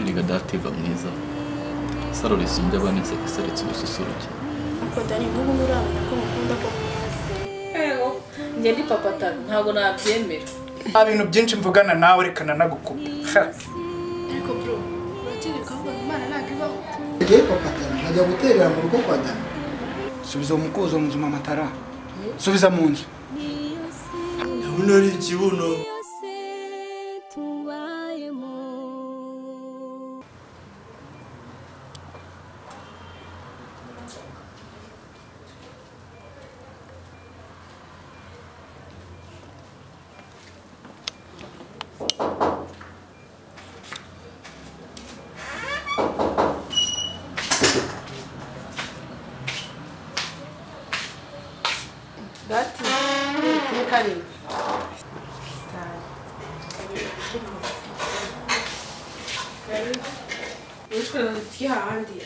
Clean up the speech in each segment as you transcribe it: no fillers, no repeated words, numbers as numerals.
Erega dativa mwiza. Saro risumbye abana inseko iseretse ubususuruke. Ko Dani n'ubu nuramenya ko mukunda ko. Njye ndi papa Taro ntabwo nabyemera. Ibintu byinshi mvugana nawe rekana nagukupa. Ariko bro, urategeka ko Imana ntabwo ibaho. Ngiye papa Taro nkajya guterera mu rugo kwa Dani. Subiza umukozo mu nzu mama Tara. Subiza mu nzu. Ndabona ari ikibuno. Gati, ni kari. Ushobora kugira ahandi.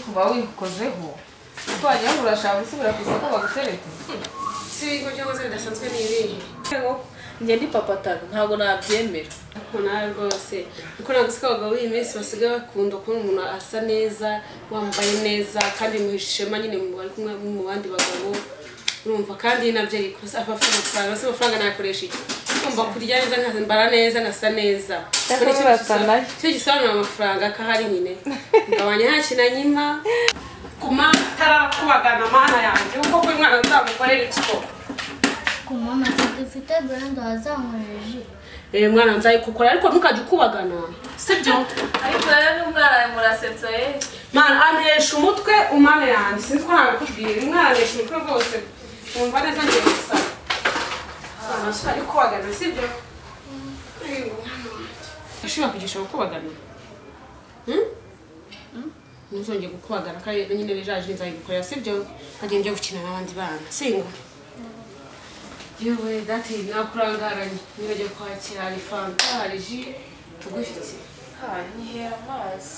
Kuba wikozeho twajya urashaka gusubira ku isoko baguterete Si ibintu byose bidasanzwe n'ibihe. Njye ndi papa Taro ntabwo nabyemera. Ariko nawe rwose kuko ntabwo siko abagabo b'iyi minsi basigaye bakunda ko umuntu asa neza wambaye neza kandi muhishema nyine mu bari kumwe mu bandi bagabo urumva kandi nabyo yikoze amafaranga nakoresha iki ngomba kurya neza nkambara neza nkasa neza cyo gisobanura amafaranga akahari nyine ngabanya nta kinanyima kuma tarakubagana mana yanjye uko ko mwana nzagukorera iki Mama dufite brand wazankoreje. Mwana nzayikukora ariko ntukajye ukubagana sibyo ariko rero umwana murasetsa mana anesha umutwe umane yanjye sinzi ko nabikubwira umwana anesha umutwe rwose wumva neza ngiye gusa ari kubagana sibyo ushobora kugisha gukubagana ntuzongeye gukubagana kandi nyine rijaje nzayigukorera sibyo nkajya njya gukina n'abandi bana singo yewe dati nakurangaranye nibagiye kwakira hari fanta hari ji tugufite nihera amazi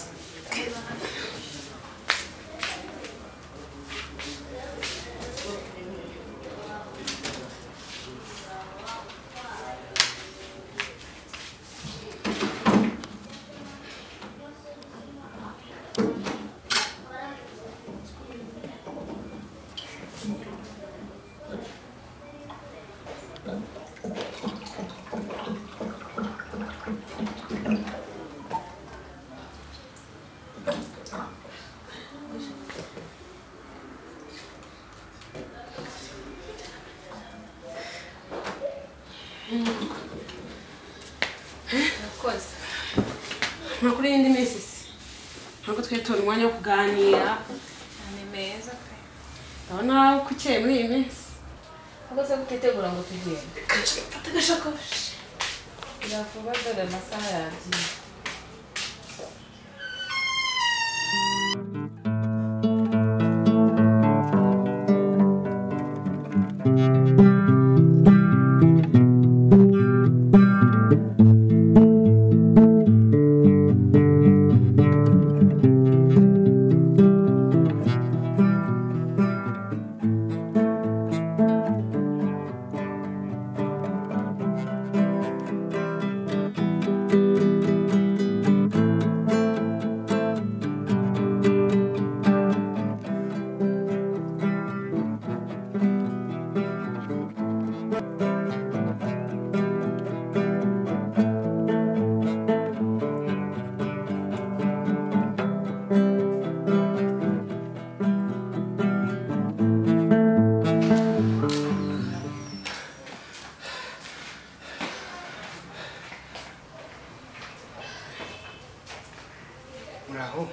makuru y'indi minsi ntabwo twitora umwanya wo kuganira ni meza pe ndabona ko ukeye muri iyi minsi ahubwo se kutitegura ngo tugende fata agashakoshi iravuba dore amasaha yagiye Muraho.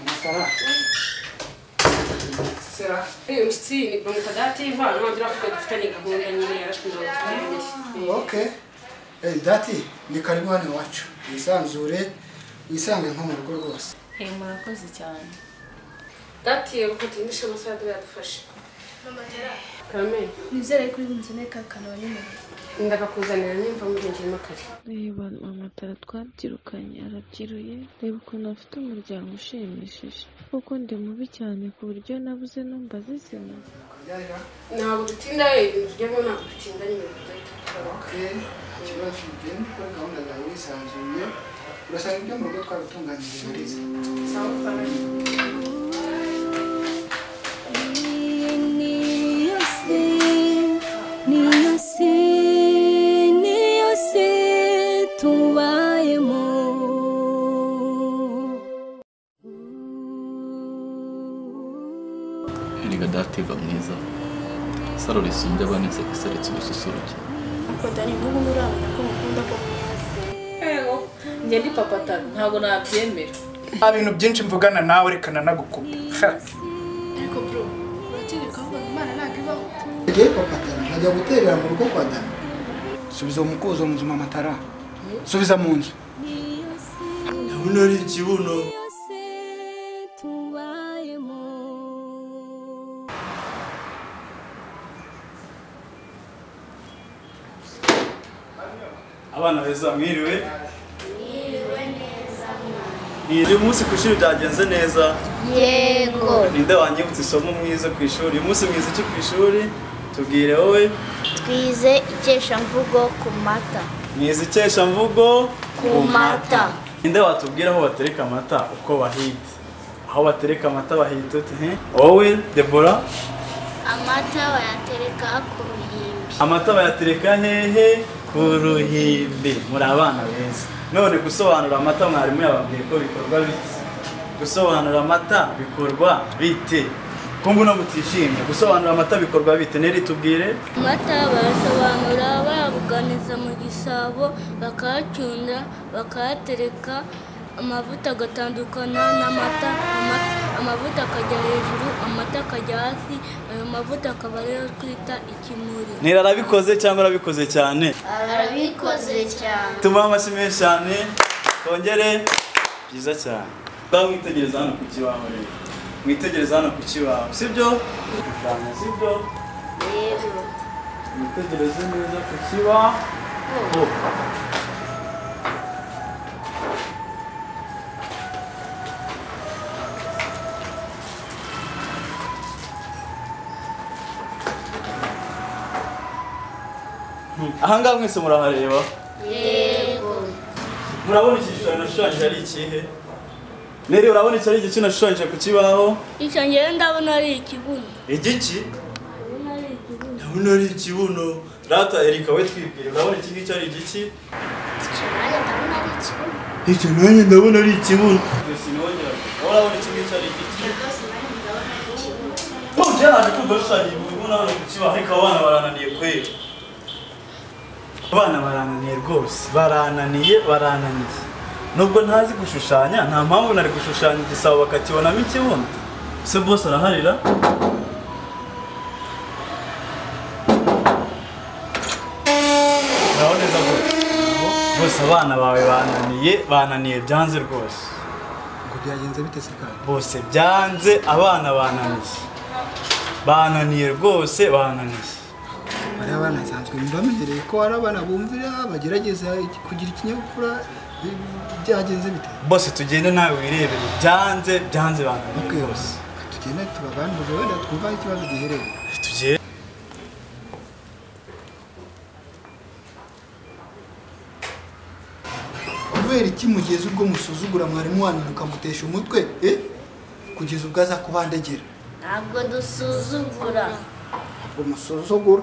Amatara. Sera. Umushyitsi ni bamwita Dativa nongera ko dufitanye gahunda nyine yarashwe Okay. Dati ni karibu hano iwacu. Wisange nko mu rugo rwose. murakoze cyane. Dati ukatindisha amasaha yadufashe. Karame. Nizere kuri munzane kakana wanyene. Ndakakuzanira nimva mu gihe makare. Reba amatara twabyirukanye arabyiruye, reba ukuntu afite umuryango ushimishije. Kuko ndi mubi cyane ku buryo nabuze numbaza izina. Ntabwo dutinda ibintu byo ntabwo dutinda nyine tudahita. Okay. Ikibazo ugenda ukora gahunda zawe wisanzuye. Urasanga ibyo mu rugo twabitunganyije buriza. Sawa Karame. Erega Dativa mwiza saro risumbye abana inseko iseretse ubususuruke. Ariko Dani n'ubu nurabona ko mukunda ko. Ego, njye ndi papa Taro ntabwo nabyemera. Nta bintu byinshi mvugana nawe reka nanagukupa. Ariko bro, urategeka ko Imana ntabwo ibaho. Ngiye papa Taro nkajya guterera mu rugo kwa Dani. Subiza umukozo mu nzu mama Tara. Subiza mu nzu. Ndabona ari ikibuno. Abana beza mwiriwe. Uyu munsi ku ishuri byagenze neza. Yego. Ninde wanyibutse isomo mwiza ku ishuri? Uyu munsi mwiza iki ku ishuri? Tubwire wowe. Twize ikeshamvugo ku mata. Mwiza ikeshamvugo Ku mata. Ninde watubwira aho batereka amata uko bahita? Aho batereka amata bahita ute? Wowe Deborah. Amata bayatereka ku ruhimbi. Amata bayatereka hehe? Ku ruhimbi. Muri abana beza. None gusobanura amata mwarimu yababwiye ko bikorwa bite? Gusobanura amata bikorwa bite? Kumbu no mutishimye. Gusobanura amata bikorwa bite? Neri tubwire. Amata barasobanura bayabuganiza mu gisabo bakayacunda bakayatereka amavuta agatandukana n'amata amavuta akajya hejuru amata akajya hasi ayo mavuta akaba rero twita ikimuri. Nera arabikoze cyangwa arabikoze cyane? Arabikoze cyane. Tumuha amashyi menshi cyane. Kongere byiza cyane. Mwitegereza hano ku kibaho rero. Mwitegereza hano ku kibaho. Sibyo? Sibyo? Yego. Mwitegereze neza ku kibaho. Ahangaha mwese murahareba? Yego. Murabona iki gishushanyo nashushanyije ari ikihe? Neri urabona iki ari igiki nashushanyije ku kibaho? Icyo ngewe ndabona ari ikibuno. Igiki? Ndabona ari ikibuno. Ndabona ari ikibuno. Rata Erika we twibwire urabona iki ngiki ari igiki? Icyo nanjye ndabona ari ikibuno. Icyo nanjye ndabona ari ikibuno. Sinongera. Urabona iki ngiki ari igiki? Rwose nanjye ndabona ari ikibuno. Tonje naje kugushushanya ibibona hano ku kibaho ariko abana barananiye kwera. Abana barananiye rwose. Barananiye. Nubwo ntazi gushushanya nta mpamvu nari gushushanya igisabo bakakibonamo ikibuno. Se boss araharira. Uraboneza bose abana bawe bananiye byanze rwose. Ngo byagenze bite se kandi? Bose byanze abana bananiye rwose bananiye. Bari abana nsanzwe mbamenyereye ko ari abana bumvira bagerageza kugira ikinyabupfura byagenze bite? Bose tugende nawe wirebere byanze bananiye bose. Tugende tubaganirize wenda twumva ikibazo giherereye. Tugende. Kubera iki mugeze ubwo musuzugura mwarimu wanyu mukamutesha umutwe kugeza ubwo aza kubandegera? Ntabwo dusuzugura. Ntabwo musuzugura.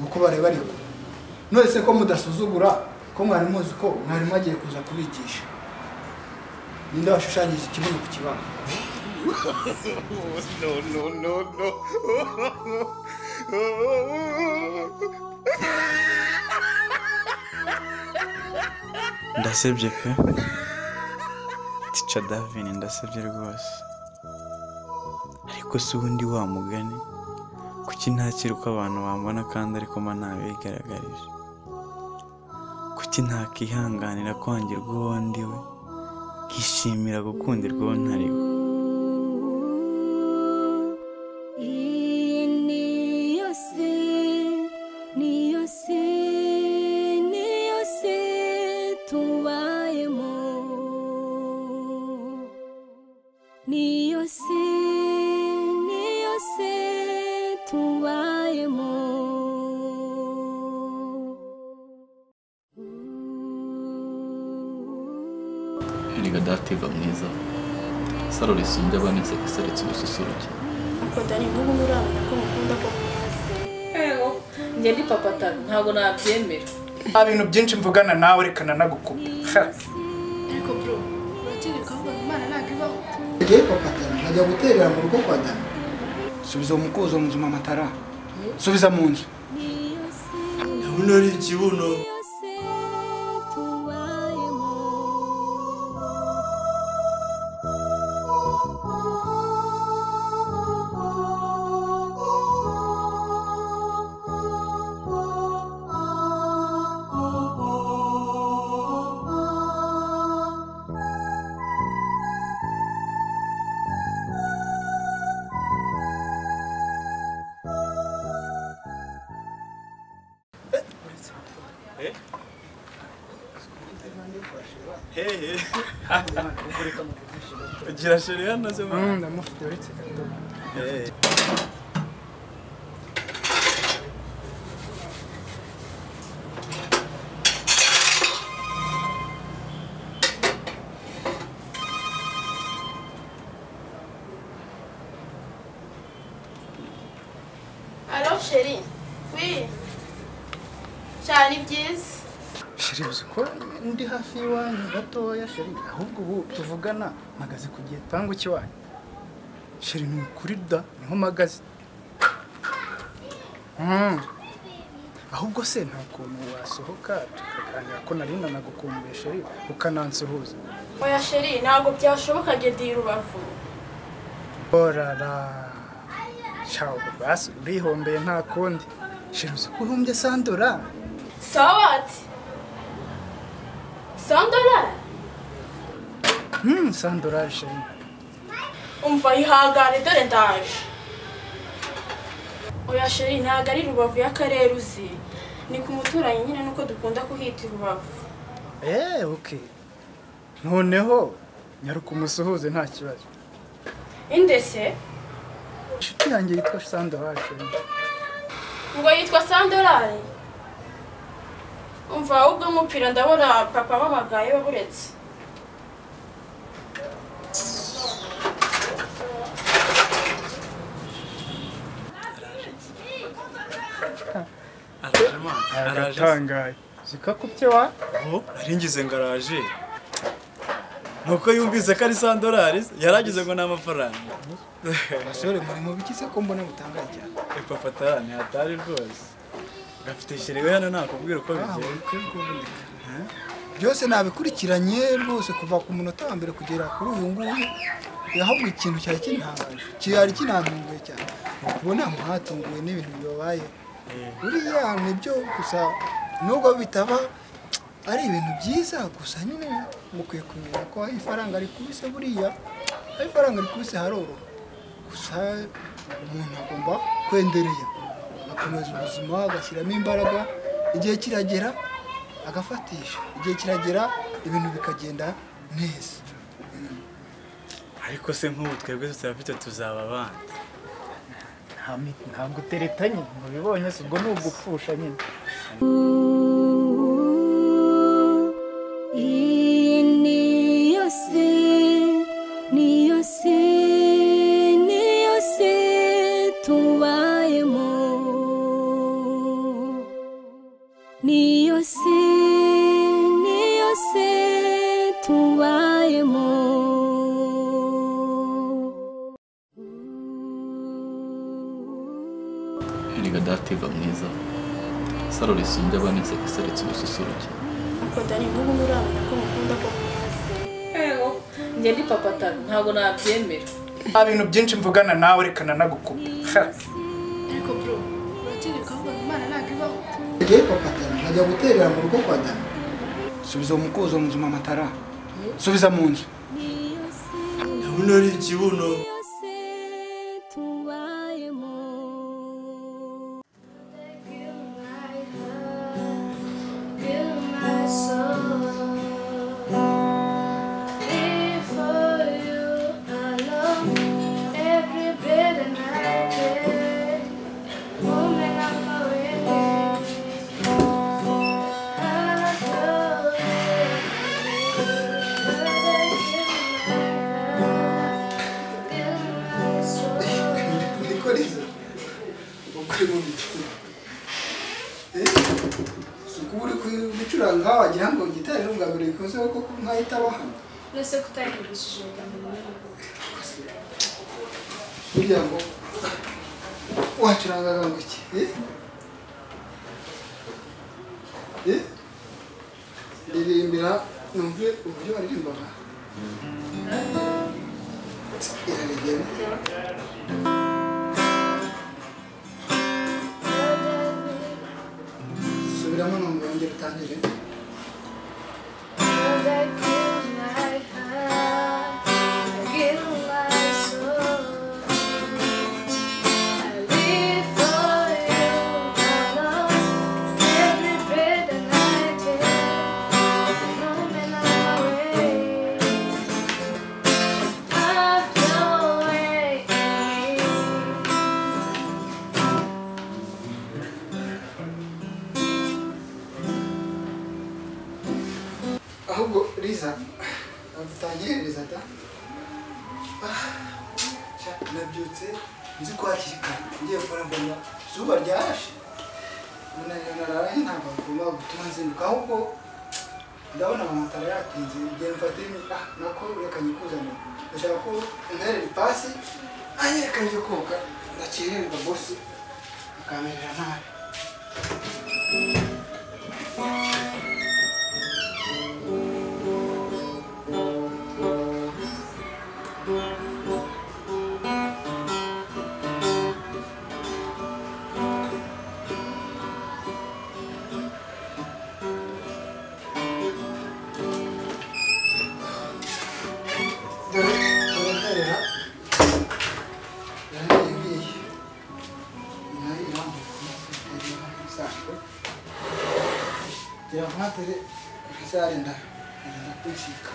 Uko bareba ariko. None se ko mudasuzugura ko mwarimu uzi ko mwarimu agiye kuza kubigisha. Ninde washushanyije ikibuno ku kibaho? No. ndasebye pe tica Davin ndasebye rwose ariko si ubundi wa mugani kuki ntakiri uko abantu bambona kandi ariko mba ntabigaragarije kuki ntakihanganira kwangirwa uwo ndiwe nkishimira gukundirwa uwo ntariwe Erega dativa mwiza saro risumbye abana inseko iseretse ubususuruke ariko Dani n'ubu nuramenya ko mukunda ko Ego, njye ndi papa Taro ntabwo nabyemera. nta bintu byinshi mvugana nawe reka nanagukupa ariko bro uratinyuka avuga ngo Imana ntabwo ibaho ngiye papa Taro nkajya guterera mu rugo kwa Dani. subiza uwo mukuzo mu nzu mama Tara subiza mu nzu ndabona ari ikibuno ugira sheri hano se mwana ndamufite uretse alors chérie oui cyane byiza sheri uzi ko ndi hafi y'iwanyu gatoya sheri ahubwo ubu tuvugana mpagaze ku gipangu cy'iwanyu sheri ni ukuri da niho mpagaze ahubwo se nta kuntu wasohoka tukaganira ko nari nanagukumbuye sheri ukanansuhuza oya chérie ntabwo byashoboka gedi Rubavu orara ciao basi urihombeye nta kundi sheri uzi ko uhumbye sandora sawati $100 sandora sheri umva ihangane dore ndaje oya chérie ntabwo ari Rubavu y'akarere uzi ni ku muturanyi nyine nuko dukunda kuhita Rubavu okay noneho nyaruka umusuhuze nta kibazo indese inshuti yanjye yitwa sandora sheri ngo yitwa $100 umva ahubwo mupira ndabona papa wamagaye waburetse aratangaye zikakubye wa aringize ngaraje nuko yumvise ko ari $100 yaragize ngo ni amafaranga basore muri mu bikize ko mbona mutangaye cyane papa Tara ni hatari rwose gafite sheri we hano nakubwira uko bigiye byose nabikurikiranye rwose kuva ku munota wa mbere kugera kuri uyu nguyu ahubwo ikintu cyari kintangaje kinantunguye cyane ubona muhatunguwe n'ibintu bibabaye buriya nibyo gusa nubwo bitaba ari ibintu byiza gusa nyine mukwiye kumenya ko ifaranga rikubise buriya ifaranga rikubise haroro gusa umuntu agomba kwenderera akomeza ubuzima agashyiramo imbaraga igihe kiragera agafatisha igihe kiragera ibintu bikagenda neza ariko se nk'ubu twebwe tutafite tuzaba abana ntabwo uteretanye mubibonye se ubwo ni ugupfusha nyine Erega dativa mwiza saro risumbye abana inseko iseretse ubususuruke ariko Dani n'ubu nuramenya ko mukunda ko njye ndi papa Taro ntabwo nabyemera. nta bintu byinshi mvugana nawe reka nanagukupa ariko bro uratinyuka ngo Imana ntabwo ibaho. Ngiye papa Taro nkajya guterera mu rugo kwa Dani. subiza umukuzo mu nzu mama Tara subiza mu nzu ndabona ari ikibuno. gucuranga wagira ngo gitari n'ubwa mbere bikoze ko nkahita bahana Uretse kutayihindishije bigamije kugira ngo wacurangaga ngo iki ririmbira numve uburyo baririmbaga irarigenda subiramo numva wongera utangire ahubwo Liza utanyereza da nabyutse nzi ko hakiri kare ngiye kubona mbona izuba ryarashe naraye ntabwo ngomba gutuma nzinduka ahubwo ndabona amatara yatinze igihe mfate nako reka nyikuzane ndashaka ko unterera ipasi anyereka njye koga ndakererwa bosi akamerera nabi Tere kisarenda ndakushika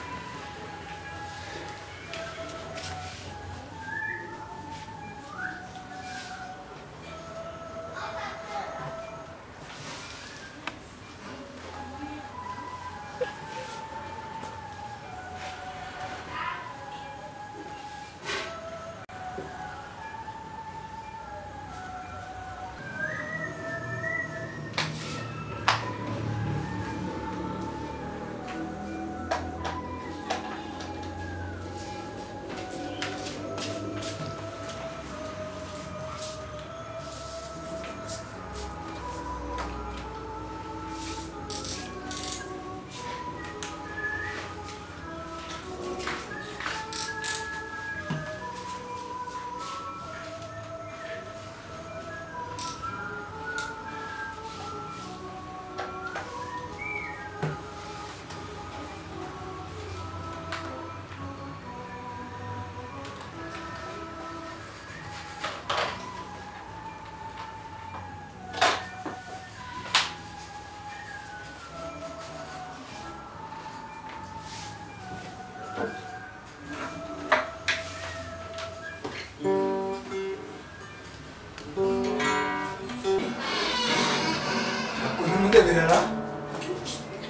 Berara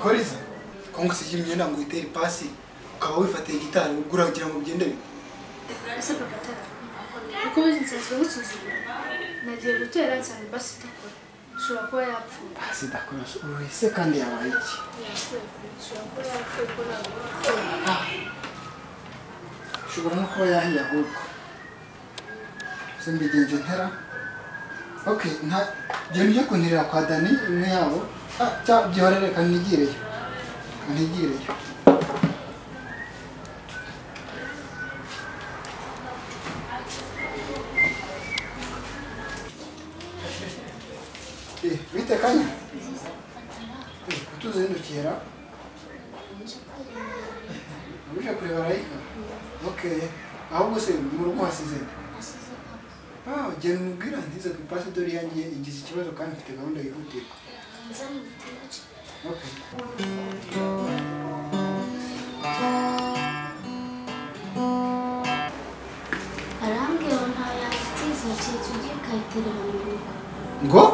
Koriza kongo sije imyenda ngo itere pasi ukaba wifatiye gitari ugura kugira ngo bigende bite ese papa Taro uko bizinsanzwe gusuzugura nagiye gutera nsanga basi itakora ushobora kuba yapfuye sidakora ese kandi yabaye iki ushobora kuba yapfuye ko ntabwo ushobora no kuba yahiye ahubwo simbigenje ntera okay nta byo nje kunirira kwa Dani imwe yabo byihorere kanigireyo Ntigireyo. Bite kanya? Utuzindukira? Uje kureba Rayika? Okay. Ahubwo se mu rugo hasize? Genda umubwira ntize ku ipasi dore yanjye igize ikibazo kandi mfite gahunda yihutirwa. Okay. Arambwira nta yagutiza kiye tugiye kayiterera mu rugo. Ngo?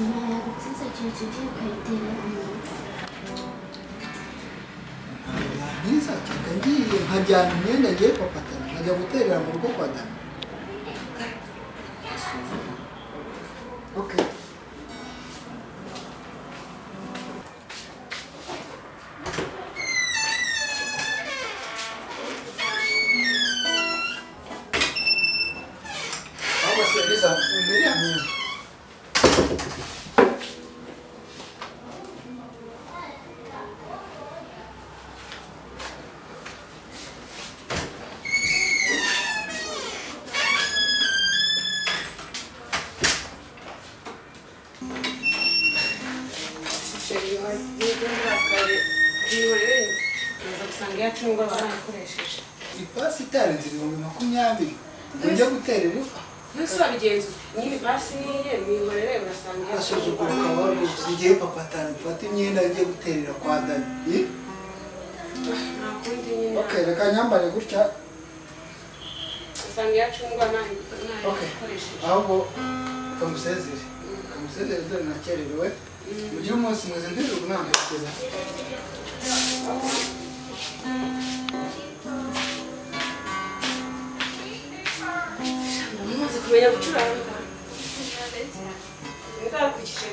Nta yagutiza kiye tugiye kayiterera mu rugo. Ntiza cyaka ngiye nkajyana imyenda ngiye papatana nkajya guterera mu rugo kwa Dani. Okay. Liza, mbere ya mimi. Ipasi itarenze 20,000 ujya guterera Nese wabigenza nyine ipasi niye mwihorere urasanga asuzugura ukaba rwose ngiye papatana mfata imyenda ngiye guterera kwa Dani. nakundi nyine Okay, reka nyambare gutya. usanga yacungwa nayo Okay. Ahubwo kamusezere dore nakererewe. Ugire umunsi mwiza ndiruka nambaza. Mumaze kumenya gucuranga ndakurikije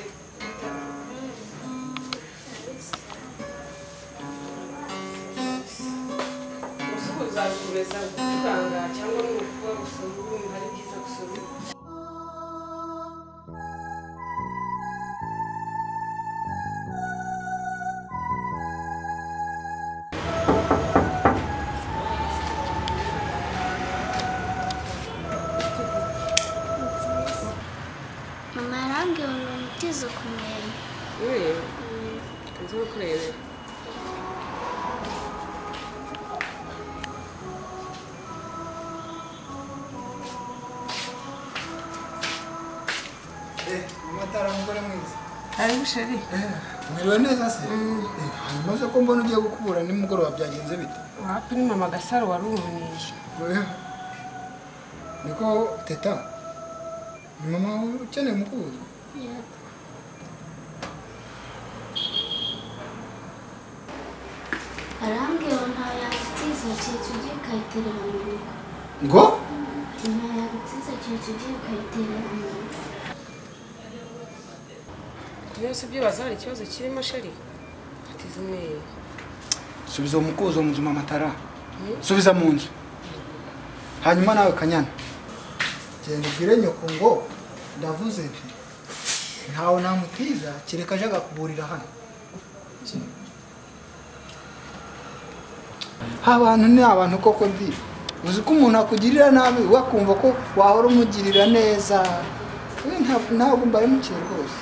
usuhuza kubeza gucuranga cyangwa n'ukuba gusoma urumva ari byiza gusoma Mama arambwira ngo nutize kumenya. nzi kukurebera Amatara mugore mwiza. ari busheri Mwiriwe neza se? Hanyuma se ko mbona ugiye gukubura nimugoroba byagenze bite? wapi ni mama Gasaro warumunije Oya. Niko teta. Ni mama ukeneye mukubura? Yego. Arambwira nta yagutiza kiye tugiye kayiterera mu rugo. Ngo? Nta yagutiza kiye tugiye kayiterera mu rugo. byose byibaza hari ikibazo kirimo sheri atize umweyo Subiza umukuzo mu nzu Matara. Subiza mu nzu. Hanyuma nawe Kanyana. Genda ubwire nyoko ngo ndavuze nti ntawe namutiza kireka aje agakuburira hano. Abantu ni abantu koko ndi. Uzi ko umuntu akugirira nabi wakumva ko wahora umugirira neza. Ntabwo mbaye mukiye rwose.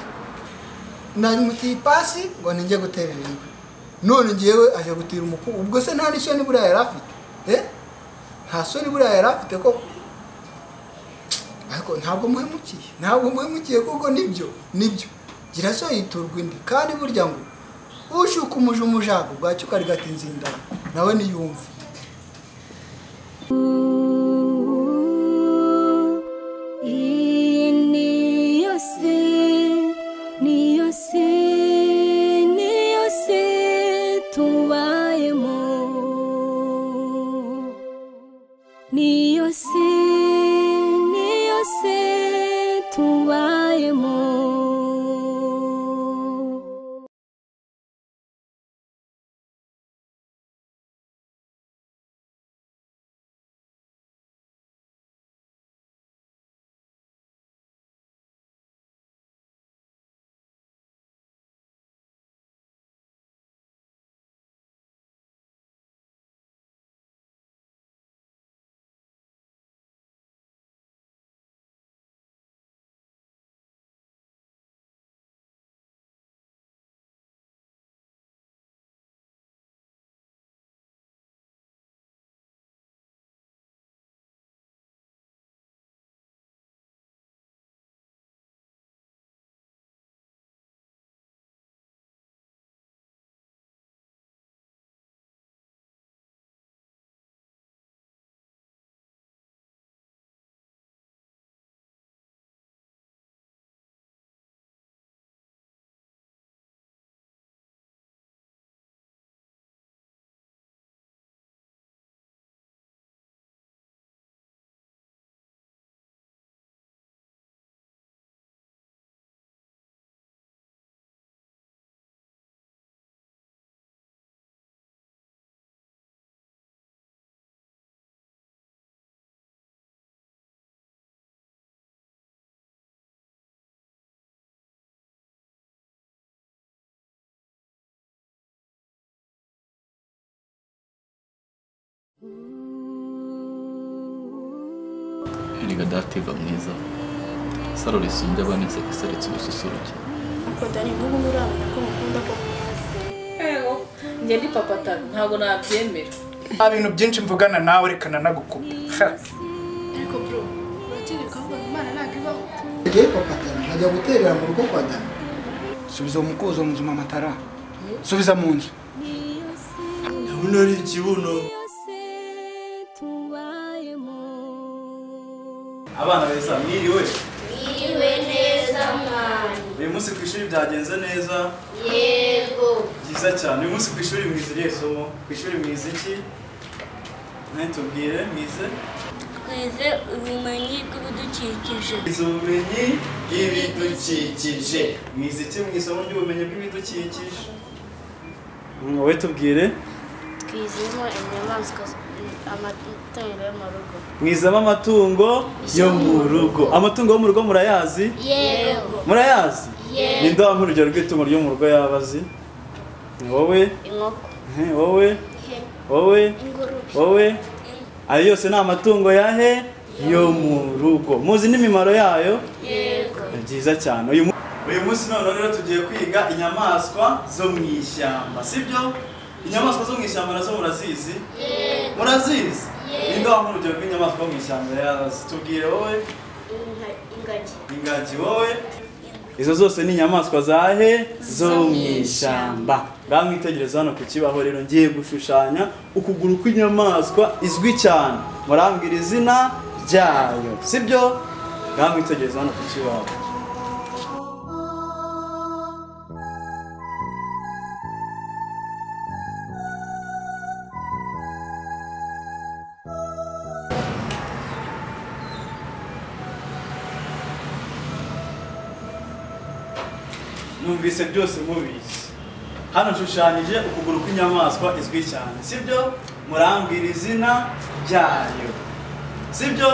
Nari mutiye ipasi ngo ninjye guterera inkwi. None ngiyewe aje gutira umukuru. Ubwo se nta n'isoni buriya yari afite. Nta soni buriya yari afite ko ariko ntabwo muhemukiye kuko nibyo gira so yiturwa indi kandi burya ngo ushuka umujago bwacyo karigata inzindana nawe niyumve Erega dativa mwiza saro risumbye abana inseko isaretse ubususuruke. Ariko Dani n'ubu nturamenya ko mukunda ko Ego njye ndi papa Taro ntabwo nabyemera. Nta bintu byinshi mvugana nawe reka nanagukupa. ariko bro urategeka ko Imana ntabwo ibaho. Ngiye papa Taro nkajya guterera mu rugo kwa Dani. Subiza umukuzo mu nzu mama Tara. Subiza mu nzu. Ndabona ari ikibuno. Abana beza mwiriwe. Mwiriwe neza mwana. Uyu munsi ku ishuri byagenze neza? Yego. Byiza cyane. Uyu munsi ku ishuri mwize irihe somo? Ku ishuri mwize iki? Ntitubwire mwize? Twize ubumenyi bw'ibidukikije. Ubumenyi bw'ibidukikije. Mwize iki mu isomo ry'ubumenyi bw'ibidukikije? Wowe tubwire? Twizemo inyamaswa amatungo yo mu rugo. Mwizemo amatungo yo mu rugo. Amatungo yo mu rugo murayazi? Yego. Murayazi? Yego. Ninde wampa urugero rw'itungo ryo mu rugo yabazi? Wowe? Inkoko. Wowe? Wowe? Ingurube. Wowe? Ayo yose ni amatungo yahe? Yo mu rugo. Muzi n'imimaro yayo? Yego. Ni byiza cyane. Uyu munsi none rero tugiye kwiga inyamaswa zo mu ishyamba, sibyo? Inyamaswa zo mu ishyamba nazo murazizi? Yego. Murazizi? Ninde wampa urugero rw'inyamaswa mu ishyamba yazi? Tubwire wowe? Ingagi. Ingagi. Wowe? Izo zose ni inyamaswa zahe? Zo mu ishyamba. Mwitegereza hano ku kibaho rero ngiye gushushanya ukuguru kw'inyamaswa izwi cyane. Murambwira izina ryayo, sibyo? Mwitegereza hano ku kibaho. Numvise byose mubizi. Hano nshushanyije ukuguru kw'inyamaswa izwi cyane, sibyo? Murambwira izina ryayo, sibyo?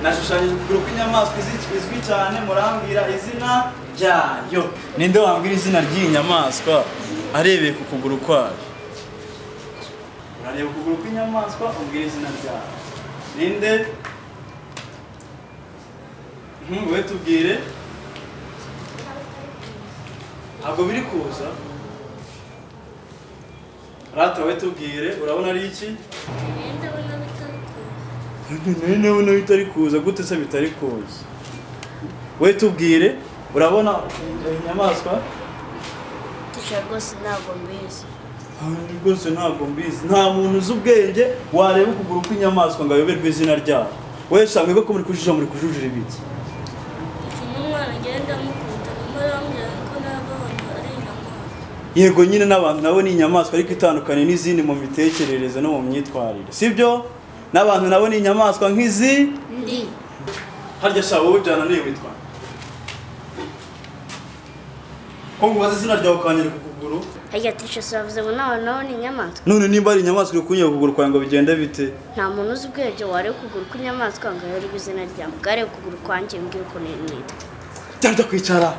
Nashushanyije ukuguru kw'inyamaswa izwi cyane, murambwira izina ryayo. Ninde wambwira izina ry'iyi nyamaswa arebeye ku kuguru kwayo? Urareba ukuguru kw'inyamaswa umbwira izina ryayo. Ninde? Wowe tubwire. Ntabwo biri kuza. Rata we tubwire, urabona ari iki? Ndabona bitari kuza. Gute se bitari kuza? We tubwire, urabona inyamaswa? Tisha rwose ntabwo mbizi. Rwose ntabwo mbizi. Nta muntu uzi ubwenge wareba ukuguru kw'inyamaswa ngo ayoberwe izina ryayo. We shamwe ko muri kujija muri kujujura ibiki? Umwana agenda mukunda murambwira ko nabonye ari inyamaswa. Yego nyine n'abantu nabo ni inyamaswa ariko itandukanye n'izindi mu mitekerereze no mu myitwarire, sibyo? N'abantu nabo ni inyamaswa nk'izi Ndi. Harya sha wowe byana niyo witwa? Ko ngubaza izina ryawe ukanyereka ukuguru? Harya tisha savuze ngo nabo ni inyamaswa. None nimba ari inyamaswa uri kunyereka ukuguru kwawe ngo bigende bite? Nta muntu uzi ubwenge wareba ukuguru kw'inyamaswa ngo ayoberwe izina ryawe. Bware ukuguru kwanjye mbwira uko nitwa. Cyangwa kwicara.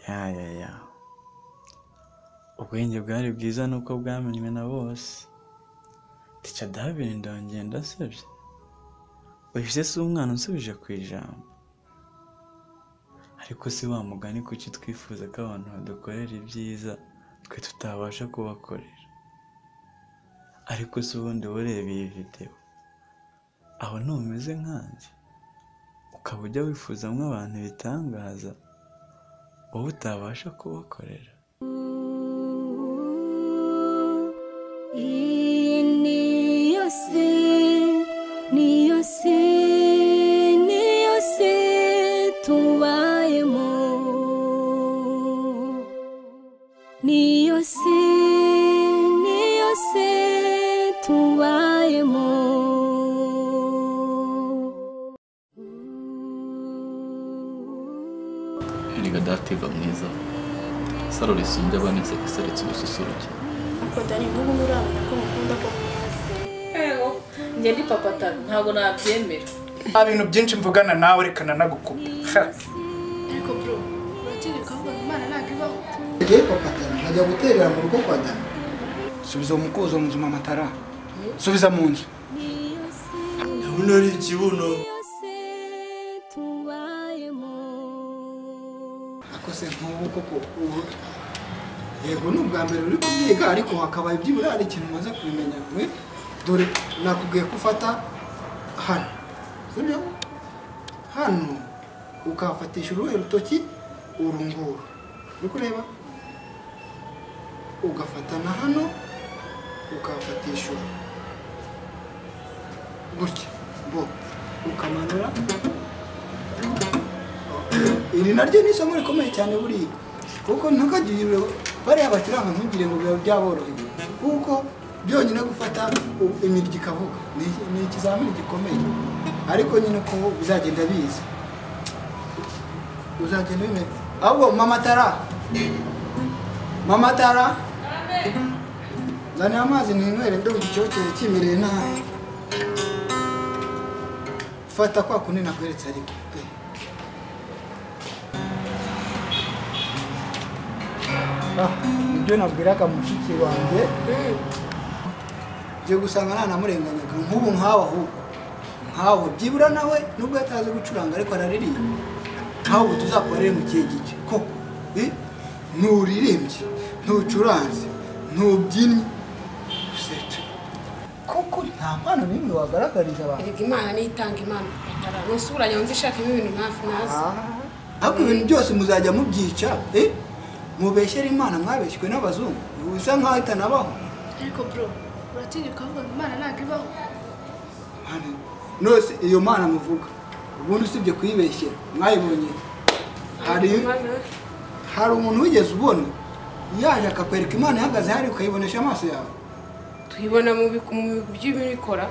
Ya. Ubwenge bwari bwiza nuko bwamenywe na bose. Tica David ndongeye ndasebye. Uhise si umwana unsubije ku ijambo. Ariko si wa mugani kuki twifuza ko abantu badukorera ibyiza twe tutabasha kubakorera. Ariko si ubundi ureba iyi video. Aho ntumeze nkanjye. Ukaba ujya wifuzamo abantu bitangaza wowe utabasha kubakorera. Niyose tubayemo. Niyose tubayemo. Erega dativa mwiza saro risumbye abana inseko isaretse ubususuruke. Ariko Dani n'ubu nturamenya ko mukunda ko Ego njye ndi papa Taro ntabwo nabyemera. Nta bintu byinshi mvugana nawe reka nanagukupa. ariko bro urategeka ko Imana ntabwo ibaho. nagiye papa Taro nkajya guterera mu rugo kwa Dani. Subiza umukuzo mu nzu mama Tara. Subiza mu nzu. Ndabona ari ikibuno. Akose nk'ubu koko ubu yego n'ubwa mbere uri kubyiga ariko hakabaye byibura ari ikintu umaze kubimenya. Dore nakubwiye gufata hano. Sibyo? Hano ukafatisha uruhe rutoki urunguru. Uri kureba? Ugafata na hano ukafatisha gutya. Bo ukamanura. Iri naryo ni isomo rikomeye cyane buri kuko ntukagire bari abakiranga ntugire ngo biba byaboroheye kuko byonyine gufata imiryi ikavuga ni ikizamini gikomeye ariko nyine ko bizagenda biza uzagenda bimeze ahubwo mama Tara zana amazi ninywere ndumva icyokere kimireye nabi fata kwa kundi nakweretse ariko ibyo nabwiraga mushiki wanjye je gusanga nanamurenganyaga nk'ubu nkawe byibura nawe nubwo atazi gucuranga ariko araririmba nkawe tuzakorere mu kihe gice koko nturirimbye ntucuranze ntubyinnye koko nta mpano n'imwe wagaragariza abantu. Erega Imana niyo itanga impano Tara nusuranye ngo nzishakemo ibintu nazi ariko ibintu byose muzajya mubyica mubeshyera Imana mwabeshywe n'abazungu bisa nkaho itanabaho. Ariko bro uratinyuka uvuga ngo Imana ntabwo ibaho. Nose iyo Mana muvuga ubundi usibye kuyibeshyera mwayibonye hari umuntu wigeze ubona yaje akakwereka Imana ihagaze hari ukayibonesha amaso yawe tuyibona mu by'ibikora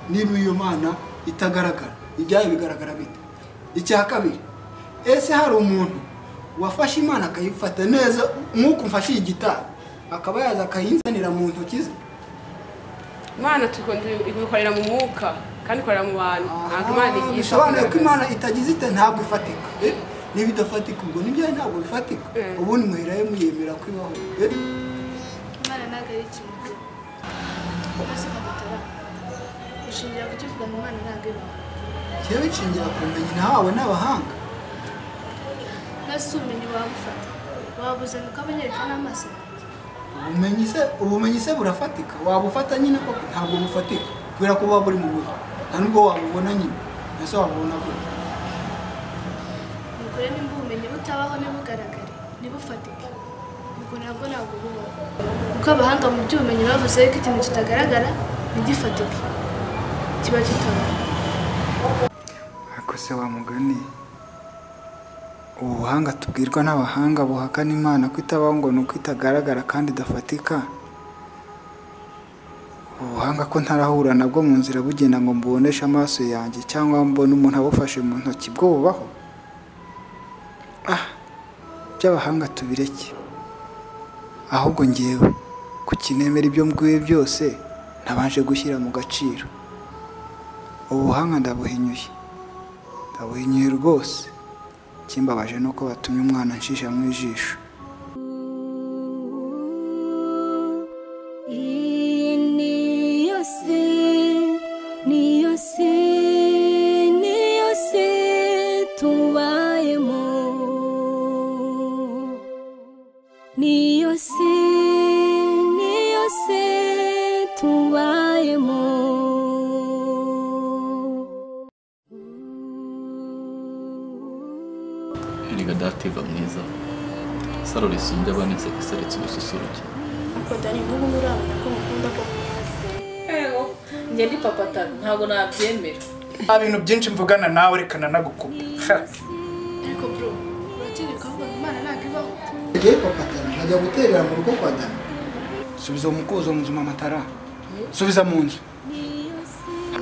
niba iyo Mana itagaragara ibyayo bigaragara bite. Icya kabiri ese hari umuntu wafashe Imana akayifata neza nk'uko mfashe igitari akaba yaza akayinzanira mu ntoki ze. Imana tuyikorera mu mwuka kandi ikorera mu bantu ntabwo Imana igiye bisobanuye ko Imana itagize ite ntabwo ifatika niba idafatika ubwo nibyo ntabwo bifatika ubundi muherayo muyemera ko ibaho. Imana ntabwo ari ikintu maze ukagatara ushingira ku kivuga ngo Imana ntabwo ibaho. Yewe nshingira ku bumenyi nahawe n'abahanga. Nasi ubumenyi wabufata wabuze ukabanyereka n'amaso. Ubumenyi se burafatika wabufata nyine koko ntabwo bufatika kubera ko buba buri mu mutwe nta nubwo wabubona nyine ese wabubona gute. Nukuri nimba ubumenyi butabaho ntibugaragare ntibufatike ubwo ntabwo bubaho kuko abahanga mu by'ubumenyi bavuze ko ikintu kitagaragara ntigifatike kiba kitabaho. Ariko se wa mugani ubuhanga tubwirwa n'abahanga buhakana Imana ko itabaho ngo nuko itagaragara kandi idafatika. Ubuhanga ko ntarahura nabwo mu nzira bugenda ngo mbuboneshe amaso yanjye cyangwa mbone umuntu abufashe mu ntoki bwo bubaho. By'abahanga tubireke ahubwo ngewe kukinemera ibyo mbwiye byose ntabanje gushyira mu gaciro. Ubuhanga ndabuhinyuye rwose. Kimbabaje nuko batumye umwana nshisha mu ijisho. Erega dativa mwiza saro risumbye abanitse giseretse ubususuruke. Ariko Dani n'ubu nurabona ko mukunda ko njye ndi papa Taro ntabwo nabyemera. Nta bintu byinshi mvugana nawe reka nanagukupa. ariko bro uratinyuka uvuga ngo Imana ntabwo ibaho. Nagiye papa Taro nkajya guterera mu rugo kwa Dani. Subiza umukuzo mu nzu mama Tara. Subiza mu nzu.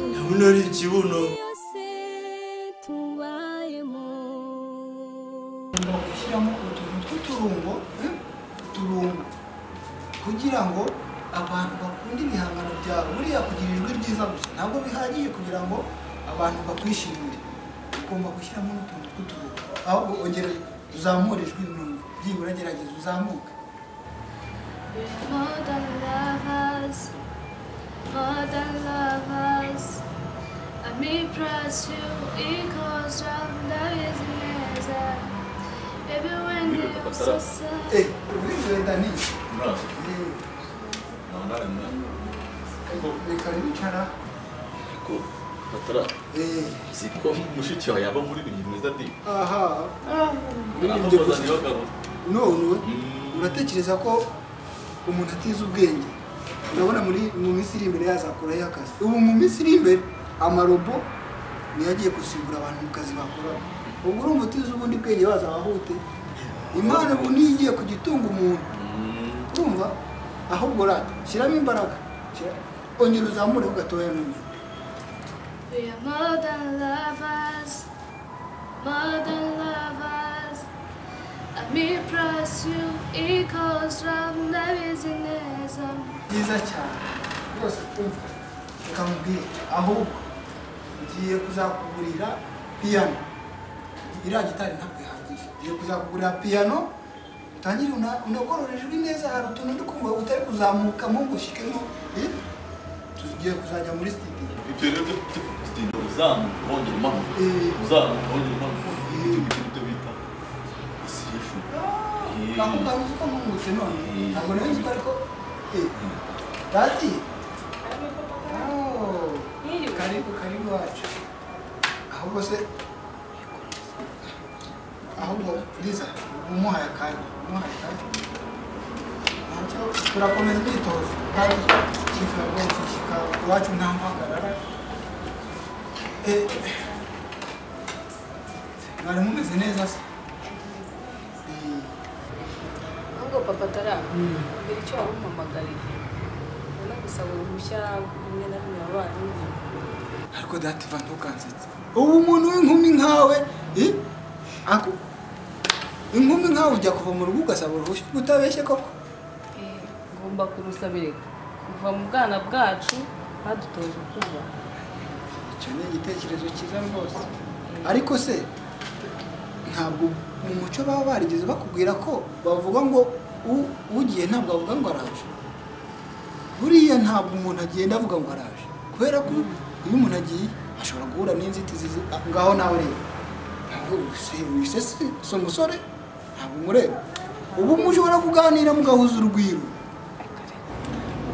Ndabona ari ikibuno. Ushyiramo utuntu tw'uturungo kugira ngo abantu bakunda ibihangano byawe. Buriya kugira ijwi ryiza gusa ntabwo bihagije kugira ngo abantu bakwishimire. Ugomba gushyiramo n'utuntu tw'uturungo ahubwo ongera uzamure ijwi byibura gerageza uzamuke. More than lovers, more than lovers. I may press you equals from the business. Baby, when you're so sad. Uri Dani. Murazo. Naona Reka nicara. ko patara. Siko mushiki wawe yaba muri bintu mwiza di. Aha. No, uratekereza ko umuntu atize ubwenge. Urabona mu minsi iri imbere yazakora y'akazi. Ubu mu minsi iri imbere amarobo ni yagiye gusimbura abantu mu kazi bakora. Ubwo urumva utize ubundi bwenge bazabahute. Imana ubu nigiye kugitunga umuntu. Urumva ahubwo rata shyiramo imbaraga. Ongera uzamure ugatoya n'undi. We are more than lovers, more than lovers. I may press you equals from the business. Byiza cyane rwose kumva ukamubwira ahubwo ugiye kuzakugurira piano. Iriya gitari ntabwo ihagije, ugiye kuzakugurira piano utangire unagorora ijwi neza. Hari utuntu dukumva utari kuzamukamo ngo ushikemo. Tugiye kuzajya muri studio. Ibyo rero studio uzamuka wongera umanuka. Uzamuka wongera umanuka. Ibyo bita isifu. Ahubwo uzi ko mpungutse none ntabwo nari nzi ko ariko dati karibu wacu. Ahubwo se ahubwo Liza umuhaye akanya turakomeza imyitozo kandi kifura rwose shika iwacu nta mpagarara. Mwari mumeze neza se? ahubwo papa tara mbere icyo wamuhamagariye no gusaba uruhushya rimwe na rimwe abana. Ariko dati va ntukansetse. Ubu umuntu w'inkumi nkawe inkumi nkawe ujya kuva mu rugo ugasaba uruhushya utabeshye koko? Ngomba kurusabira kuva mu bwana bwacu badutoje kuba. Icyo ni igitekerezo cyiza rwose. Ariko se ntabwo mu muco baba barigeze bakubwira ko bavuga ngo ugiye ntabwo avuga ngo araje? Buriya ntabwo umuntu agenda avuga ngo araje, kubera ko iyo umuntu agiye ashobora guhura n'inzitizi. Ngaho nawe rero si umusore ntabwo umureba. Ubu mushobora kuganira mugahuza urugwiro.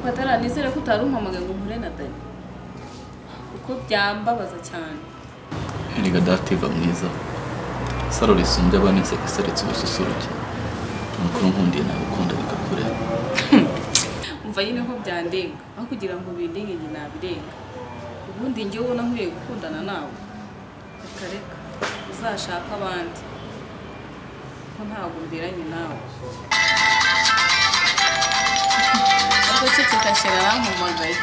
Patara nizere ko utari umpamagaye ngo mpure na Dani kuko byambabaza cyane. Erega dativa mwiza. Saro risumbye abana inseka iseretse ubususuruke. Umukuru nkundiye nawe ukunda bikakureba. Umva nyine ko byandenga aho kugira ngo bindenge njye nabirenga. Ubundi njye ubona nkwiye gukundana nawe. Reka uzashaka abandi ko ntabwo mbiranye nawe. Ubwo ceceka shira arampamagaye.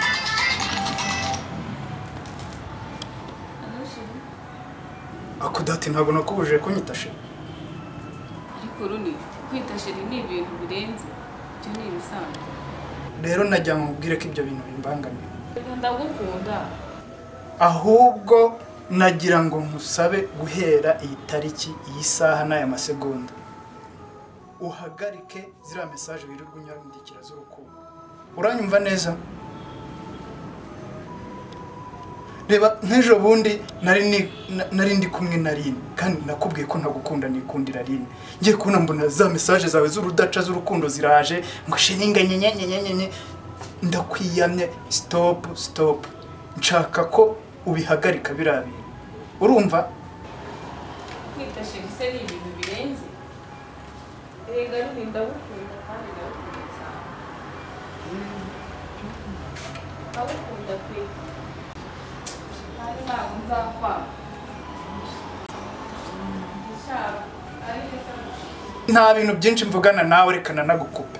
Ako dati ntabwo nakubujije kunyita sheri. Ariko Runi kwita sheri ni ibintu birenze. Ibyo ni ibisanzwe. Rero najya mubwire ko ibyo bintu bimbangamiye. Ndagukunda. Ahubwo nagira ngo nkusabe guhera iyi tariki, iyi saha n'aya masegonda uhagarike ziriya message wirirwa unyarundikira z'urukundo. Uranyumva neza? Reba nk'ejo bundi nari ndi kumwe na Line kandi nakubwiye ko ntagukunda nikundira Line. Ngiye kubona mbona za message zawe z'urudaca z'urukundo ziraje ngo sheninga nyenyenyenyenye. Ndakwiyamye stop. Nshaka ko ubihagarika birabi. Urumva? Kwita sheri se ni ibintu birenze. Erega Runi ndagukunda kandi ndagukunda cyane. Ndagukunda pe. Ntabwo nzakwanga. Nta bintu byinshi mvugana nawe reka nanagukupe.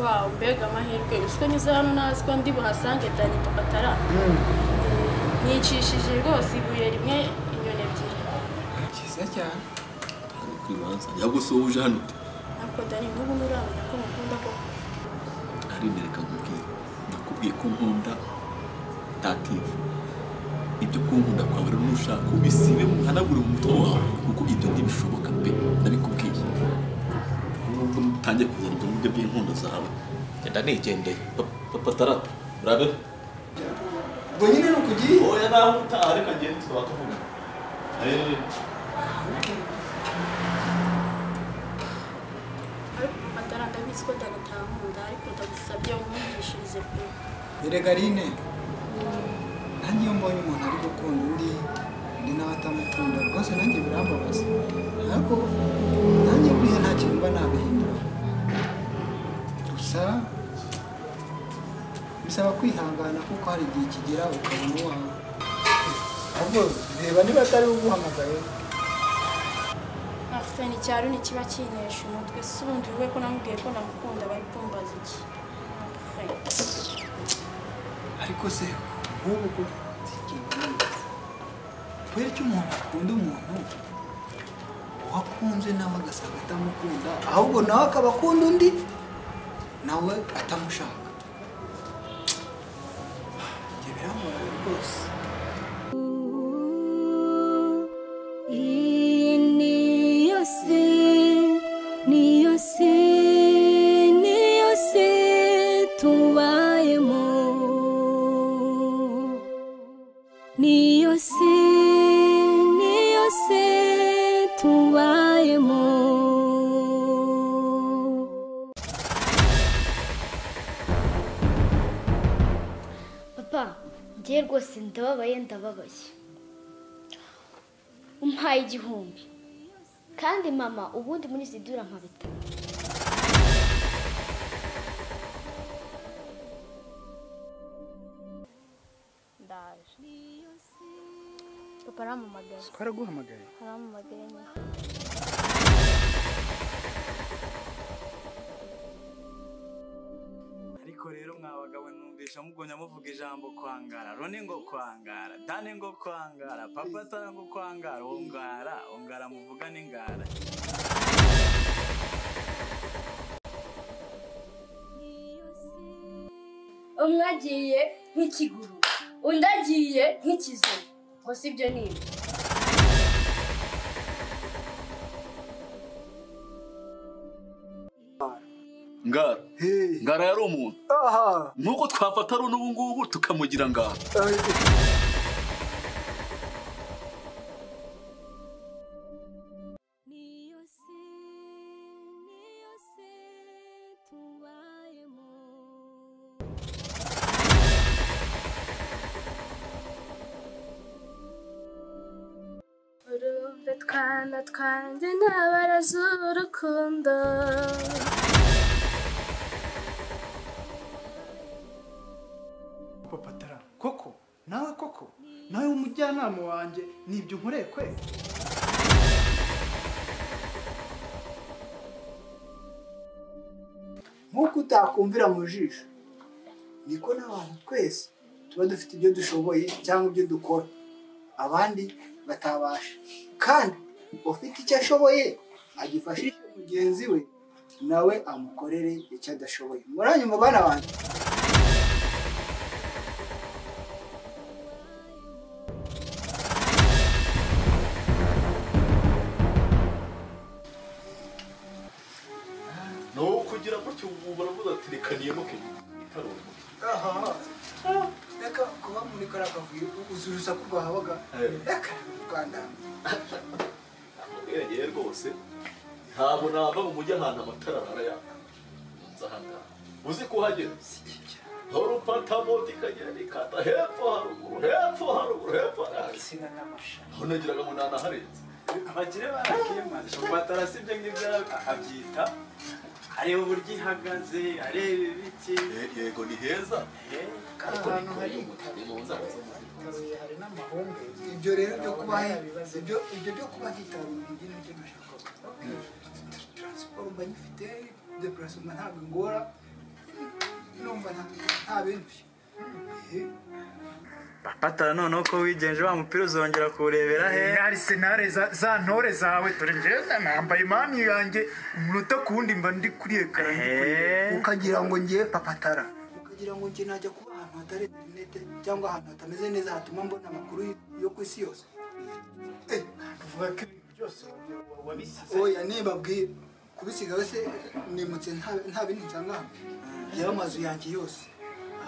Wow, mbega amahirwe usiko nyuze hano nazi ko ndi buhasange Dani Patara. Nicishije rwose ibuye rimwe inyoni Nziza cyane. Ari kwibanza. Yagusubuje hano ute? Ariko Dani nk'ubu nuramenya ko mukunda ko. Ari nereka nkubwiye. Nakubwiye ko nkunda tatifu. Ibyo kunkunda kwawe rero nushaka ubisibe muhanagure mu mutwe wawe kuko ibyo ntibishoboka pe ndabikubwiye. Nubwo mutangiye kuzana ibyo ngibyo by'inkundo zawe. Genda nigendeye. Papa Tarapa. Urabe? Ubwo nyine ni ukugiye? Oya naho utaha reka ngende twaba tuvuga. Ariko Papa ndabizi ko Dani atankunda ariko ndagusabye umwumvishirize pe. Erega Rine. Nanjye iyo mbonye umuntu ari gukunda undi nawe atamukunda rwose nanjye birambabaza. Ariko nanjye buriya nta kintu mba nabihindura. Gusa bisaba kwihangana kuko hari igihe kigera ukabona uwawe. Ahubwo reba niba atari uguhamagaye. Afeni cyaro ni kiba kinesha umutwe si ubundi we ko namubwiye ko ndamukunda bari kumbaza iki. Ariko se nk'ubu ko kubera icyo umuntu akunda umuntu wakunze nawe agasanga atamukunda ahubwo nawe akaba akunda undi nawe atamushaka. Ibyo biramubara rwose. niyo se tubayemo niyo se tubayemo. Papa ngiye rwose ndababaye umpaye 1000 kandi mama ubundi muri zidura nka bitatu. Ndaje Papa arampamagaye. Twaraguhamagaye. Arampamagaye nyine. ariko rero mwabagabo numvisha mugonya muvuga ijambo kwangara. Roni ngo kwangara, Dani ngo kwangara, Papa Tara ngo kwangara, ongara muvuga n'ingara. Umwe agiye nk'ikiguru undi agiye nk'ikizovu ngo sibyo ni ibi. Ngara yari umuntu. Nuko twafata runo ubu ngubu tukamugira Ngara. Urumve twana twanjye ntabara z'urukundo. Papa Tara koko nawe umujyanama wanjye nibyo nkoreye kwe. Nk'uko utakumvira mu jisho niko n'abantu twese tuba dufite ibyo dushoboye cyangwa ibyo dukora abandi batabasha, kandi ufite icyo ashoboye agifashishe mugenzi we nawe amukorere icyo adashoboye. Muranyuma bana banjye. No kugira gutyo baravuga ati rekaniye muke itarumva. Reka kuba muri kariya kavuyo uzuruza ko rwahabaga reka Rwanda. Yeye rwose ntabwo nava mu mujyi ahantu amatara arayaka. Nzahanga uzi kuhagera horo pata moti kagera ikata hepfo haruguru Sina n'amasha. nagiraga ngo nana harenze. Abakire barakima Papa sibyo ngibyo abyita areba uburyo ihagaze areba ibiki. Yego ni heza. Ahantu hari n'amahumbezi. Ibyo rero byo kuba hitaruye ibyo nibyo nashaka. Transport mba nyifite, deplacement ntabwo ingora, numva nta bintu. Papatara noneho ko wigenje wa mupira uzongera kuwurebera he? Arsenal za ntore zawe dore njye nambaye mani yanjye umunota kundi mba ndi kuri ekara ukagira ngo ngiye papatara ukagira ngo ngiye najya kuba ahantu hatari internet cyangwa ahantu hatameze neza hatuma mbona amakuru yo ku isi yose uvuga ko ibintu byose wabisize oya nibabwiye kubisiga wese nimutse nta bintu nsangana yewe amazu yanjye yose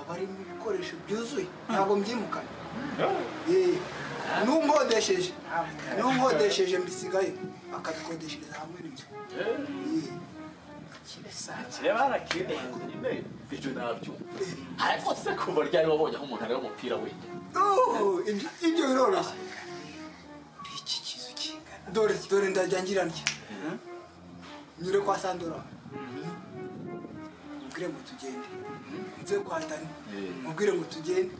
abarimo ibikoresho byuzuye ntabwo mbyimukana n'unkodesheje mbisigaye akabikodeshereza hamwe n'inzu ibyo nabyo ariko se kuva ryari wabonye aho umuntu areba umupira wenyine ibyo biroroshye iki kizu kingana dore ndajya ngira ntya nyure kwa Sandora mubwire ngo tugende nze kwa Dani mubwire ngo tugende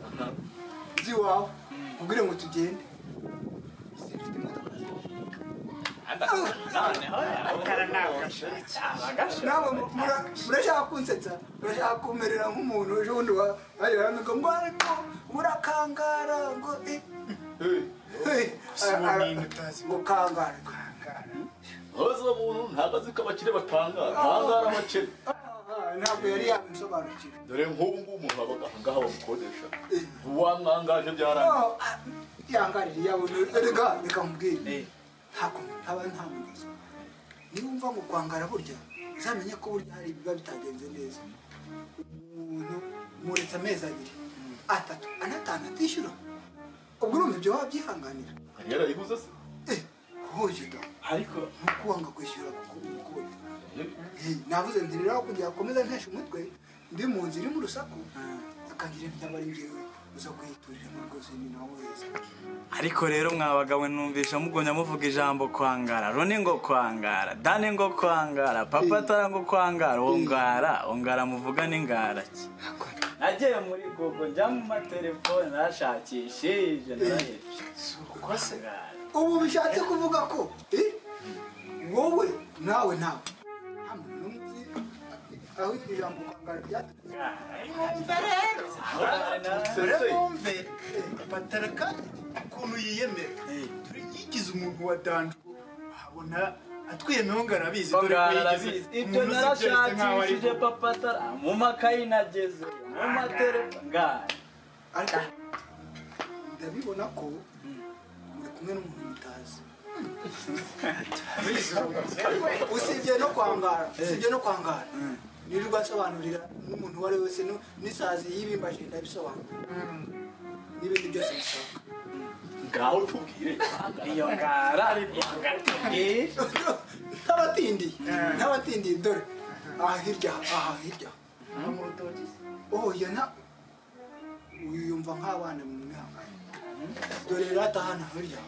nzi wawe mubwire ngo tugende murashaka kunsetsa murashaka kumerera nk'umuntu ejo bundi wayoranuka ngo ariko urakangara ngo kangara hoza umuntu ntabwo azi ko abakire batangara ntangara abakire ntabwo yari yabisobanukiwe dore nk'ubu ngubu umuntu wabaga ahangaha bamukodesha wamwangaje byarangiye yangarire yabona reka mubwire ntaba nta mugozi niba umva ngo kwangara burya uzamenye ko burya hari ibiba bitagenze neza umuntu muretse amezi 2 3 anatanu atishyura ubwo urumva ibyo wabyihanganira hari yarayibuze se hoje da ariko ntukwanga kwishyura kuko navuze nti rero kugira akomeza ntesha umutwe ndi mu nzira iri mu rusaku akangira ntabari njyewe uza kuyiturira mu rwose ni nawe wese ariko rero mwabagawe numvisha mugonya muvuga ijambo kwangara Roni ngo kwangara Dani ngo kwangara Papatara ngo kwangara ongara muvuga n'ingara ki nagiye muri Google njya mu matelefone nashakishije kwase ubu bishatse kuvuga ko wowe nawe aho ijambo kwangara byatse pataraka ukuntu yiyemera turi yigize umuntu wa dandu abona atwiyemeho ngo arabizi dore ko yigize ibyo narashakishije Papatara mu makayi nageze mu matelefone ngara ariko ndabibona ko muri kumwe n'umuntu mutazi usibye no kwangara nirirwa nsobanurira n'umuntu wari wese n'isazi y'ibimbaje ndabisobanura n'ibindi byose bishaka ngaho tubwire iyo ngara ari n'abatindiye dore aha hirya yana uyumva nk'abana mu mwihangane dore rero atahana hirya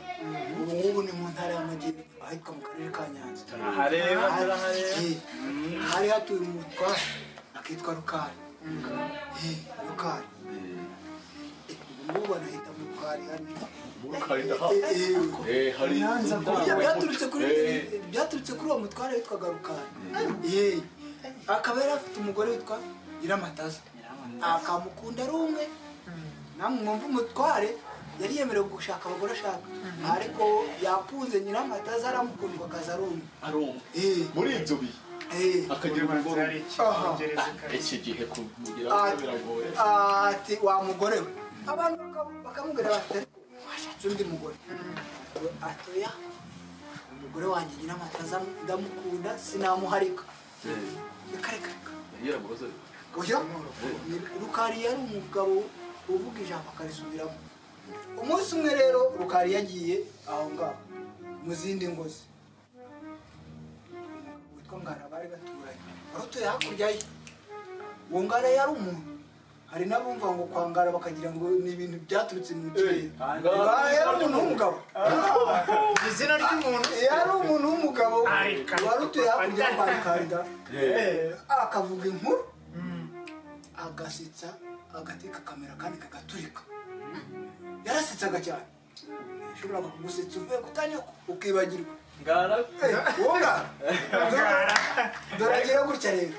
ubu ngubu ni mu ntara y'amajyepfo ahitwa mu karere ka Nyanza hari hatuye umutware akitwa Rukari ubu banahita mu Rukari byaturutse kuri uwo mutware witwaga Rukari akaba yari afite umugore witwa Nyiramataza akamukunda ari umwe namwe mwumva umutware yari yemerewe gushaka abagore ashaka ariko yakunze Nyiramataza aramukundwa akaza ari umwe muri ibyo bihe akagira umugore iki gihe kumugira biragoye ati wa mugore we abantu bakamubwira bati washatse undi mugore atoya umugore wanjye Nyiramataza ndamukunda sinamuharika reka oya Rukari yari umugabo uvuga ijambo akarisubiramo umunsi umwe rero Rukari yagiye aho ngaho mu zindi ngozi umugabo witwa Ngara bari baturanye warutuye hakurya ye uwo Ngara yari umuntu hari n'abumva ngo kwangara bakagira ngo ni ibintu byaturutse mu kirere yari umuntu w'umugabo izina ry'umuntu yari umuntu w'umugabo warutuye hakurya kwa Rukari akavuga inkuru agasetsa agateka kamera kandi kagaturika yarasetsaga cyane ushobora kugusetsa uvuye kutanyako ukibagirwa ngara dore agira gutya rero